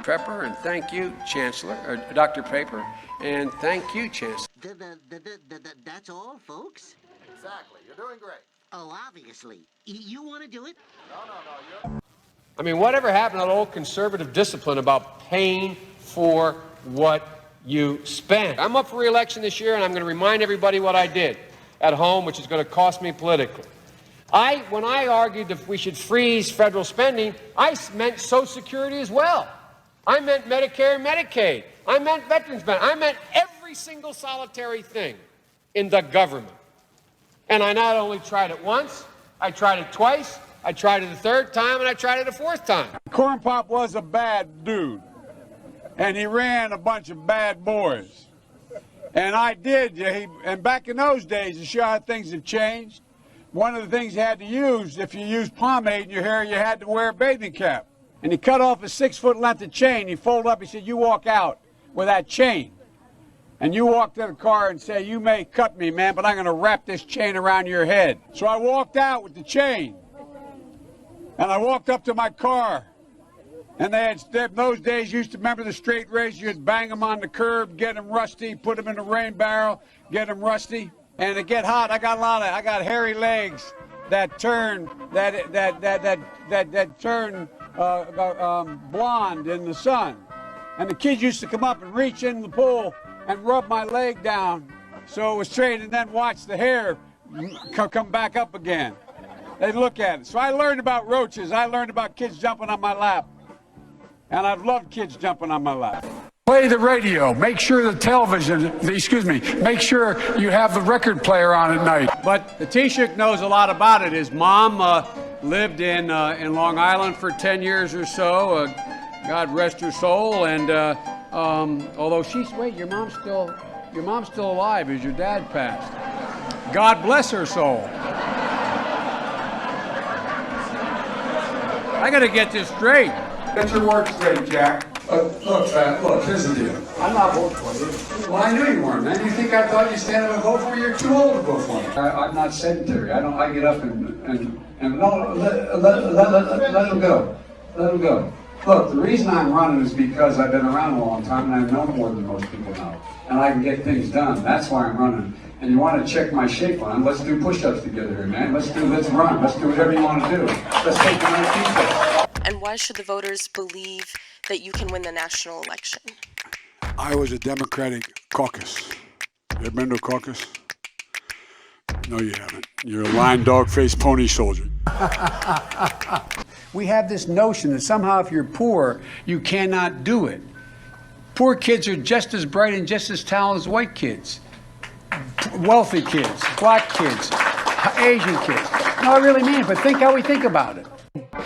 Pepper, and thank you, Chancellor, or Dr. Paper, and thank you, Chancellor. That's all, folks? Exactly. You're doing great. Oh, obviously. You want to do it? No. I mean, whatever happened to that old conservative discipline about paying for what you spend? I'm up for re-election this year, and I'm going to remind everybody what I did at home, which is going to cost me politically. When I argued that we should freeze federal spending, I meant Social Security as well. I meant Medicare and Medicaid. I meant veterans benefits. I meant every single solitary thing in the government. And I not only tried it once, I tried it twice, I tried it a third time, and I tried it a fourth time. Corn Pop was a bad dude, and he ran a bunch of bad boys. And I did, and back in those days, to show how things have changed, one of the things you had to use, if you used pomade in your hair, you had to wear a bathing cap. And he cut off a 6-foot length of chain. He folded up, he said, you walk out with that chain. And you walk to the car and say, you may cut me, man, but I'm going to wrap this chain around your head. So I walked out with the chain. And I walked up to my car. And they had, in those days, you used to remember the straight race. You'd bang them on the curb, get them rusty, put them in the rain barrel, get them rusty. And it get hot. I got hairy legs that turn, blonde in the sun. And the kids used to come up and reach in the pool and rub my leg down so it was straight, and then watch the hair come back up again. They'd look at it. So I learned about roaches. I learned about kids jumping on my lap. And I've loved kids jumping on my lap. Play the radio. Make sure the television, make sure you have the record player on at night. But the Taoiseach knows a lot about it. His mom lived in Long Island for 10 years or so. God rest her soul. And although your mom's still alive as your dad passed. God bless her soul. I got to get this straight. Get your work straight, Jack. Look, here's the deal. I'm not voting for you. Well, I knew you weren't, man. You think I thought you'd stand up and vote for me? You're too old to vote for me. I'm not sedentary. I get up and no, let him go. Let him go. Look, the reason I'm running is because I've been around a long time and I know more than most people know. And I can get things done. That's why I'm running. And you want to check my shape on, let's do push-ups together here, man. Let's run. Let's do whatever you want to do. Let's take the nice pizza. And why should the voters believe that you can win the national election? I was a Democratic caucus. You ever been to a caucus? No, you haven't. You're a lying dog-faced pony soldier. We have this notion that somehow if you're poor, you cannot do it. Poor kids are just as bright and just as talented as white kids. Wealthy kids, black kids, Asian kids. No, I really mean it, but think how we think about it.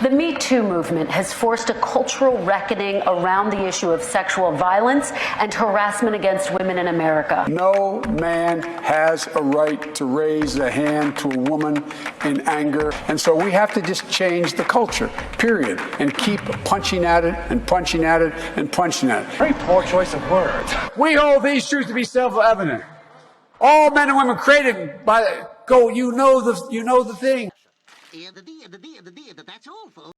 The Me Too movement has forced a cultural reckoning around the issue of sexual violence and harassment against women in America. No man has a right to raise a hand to a woman in anger. And so we have to just change the culture, period, and keep punching at it and punching at it and punching at it. Very poor choice of words. We hold these truths to be self-evident. All men and women created by you know the thing. That's all, folks.